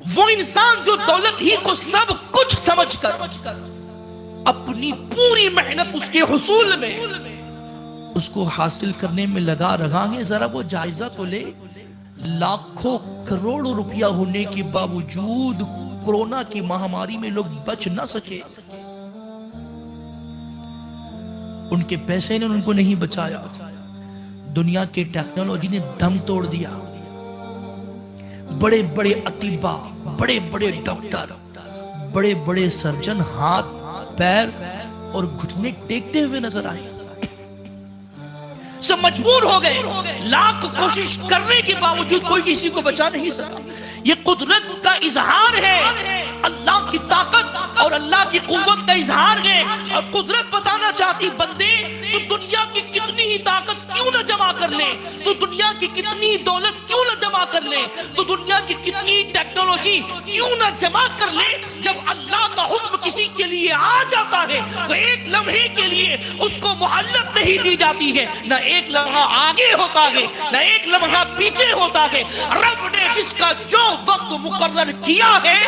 वो इंसान जो दौलत ही को सब कुछ समझकर अपनी पूरी मेहनत उसके हुसूल में, उसको हासिल करने में लगा रहा है, जरा वो जायजा तो ले। लाखों करोड़ों रुपया होने के बावजूद कोरोना की महामारी में लोग बच ना सके। उनके पैसे ने उनको नहीं बचाया, दुनिया की टेक्नोलॉजी ने दम तोड़ दिया। बड़े बड़े अतीबा, बड़े बड़े डॉक्टर, बड़े बड़े सर्जन हाथ पैर और घुटने टेकते हुए नजर आए। सब मजबूर हो गए, लाख कोशिश करने के बावजूद कोई किसी को बचा नहीं सका। ये कुदरत का इजहार है, अल्लाह की ताकत और अल्लाह की कुव्वत का इजहार है। और कुदरत बताना चाहती, बंदे तो दुनिया की कितनी ही ताकत क्यों न जमा कर ले, तो दुनिया की कितनी दौलत क्यों न जमा कर ले, तो दुनिया की कितनी टेक्नोलॉजी क्यों न जमा कर ले, जब अल्लाह का हुक्म किसी के लिए आ जाता है तो एक लम्हे के लिए उसको मोहल्लत नहीं दी जाती है। न एक लम्हा आगे होता है, न एक लम्हा पीछे होता है। रब ने जिसका जो वक्त मुकर्रर किया है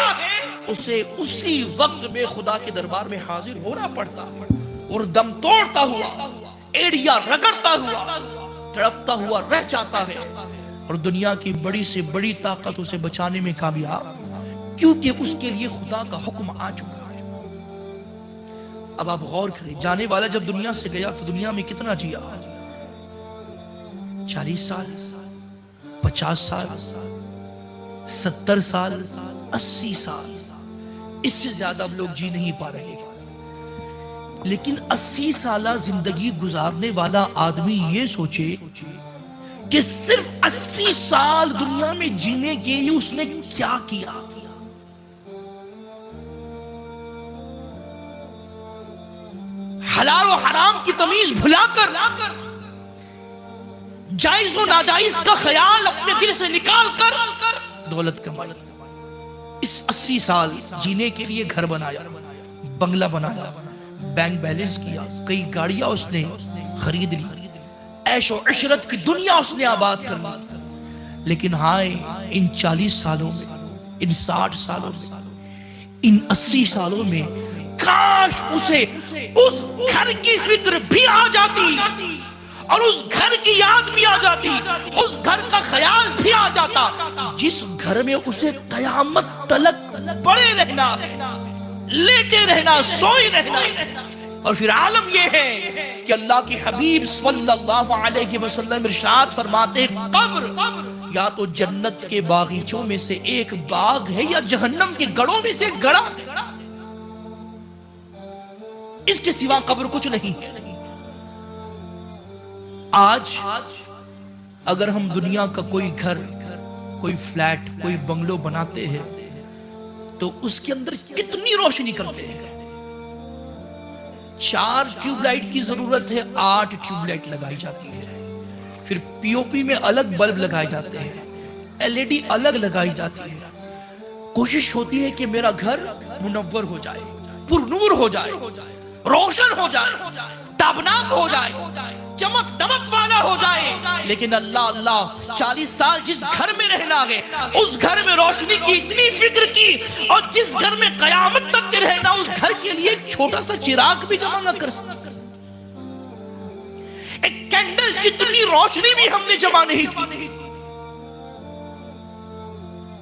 उसे उसी वक्त में खुदा के दरबार में हाजिर होना पड़ता है। और दम तोड़ता हुआ, एड़िया रगड़ता हुआ, तड़पता हुआ रह जाता है। और दुनिया की बड़ी से बड़ी ताकत उसे बचाने में कामयाब, क्योंकि उसके लिए खुदा का हुक्म आ चुका है। अब आप गौर करें, जाने वाला जब दुनिया से गया तो दुनिया में कितना जिया? 40 साल, 50 साल, 70 साल, 80 साल, इससे ज्यादा अब लोग जी नहीं पा रहे। लेकिन 80 साल जिंदगी गुजारने वाला आदमी ये सोचे कि सिर्फ 80 साल दुनिया में जीने के लिए उसने क्या किया। हलाल और हराम की तमीज भुलाकर जायज और नाजायज का ख्याल अपने दिल से निकाल कर दौलत कमाई। इस 80 साल जीने के लिए घर बनाया, बंगला बनाया, बैंक बैलेंस किया, कई गाड़ियां उसने खरीद ली, ऐशो इशरत की दुनिया उसने आबाद कर ली। लेकिन हाय, इन 40 सालों में, इन 60 सालों में, इन 80 सालों में काश उसे उस घर की फिक्र भी आ जाती और उस घर की याद भी आ जाती, उस घर का ख्याल भी आ जाता जिस घर में उसे कयामत तलक पड़े रहना, लेटे रहना, सोए रहना। और फिर आलम यह है कि अल्लाह के हबीब सल्लल्लाहु अलैहि वसल्लम इरशाद फरमाते, कब्र या तो जन्नत के बागीचों में से एक बाग है या जहन्नम के गढ़ों में से एक गड़ा, इसके सिवा कब्र कुछ नहीं है। आज अगर हम दुनिया का कोई घर, कोई फ्लैट, कोई बंगलो बनाते हैं तो उसके अंदर कितनी रोशनी करते हैं। 4 ट्यूबलाइट की जरूरत है, 8 ट्यूबलाइट लगाई जाती है। फिर पीओपी में अलग बल्ब लगाए जाते हैं, एलईडी अलग लगाई जाती है। कोशिश होती है कि मेरा घर मुनव्वर हो जाए, पुरनूर हो जाए, रोशन हो जाए, ताबनाक हो जाए, चमक दमक वाला हो जाए। लेकिन अल्लाह अल्लाह 40 साल जिस घर में रहना है उस घर में रोशनी की इतनी फिक्र की, और जिस घर में कयामत तक के रहना उस घर के लिए एक छोटा सा चिराग भी जमा न कर सके, एक कैंडल जितनी रोशनी भी हमने जमा नहीं की।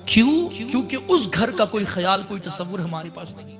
क्यों? क्योंकि उस घर का कोई ख्याल, कोई तस्वुर हमारे पास नहीं।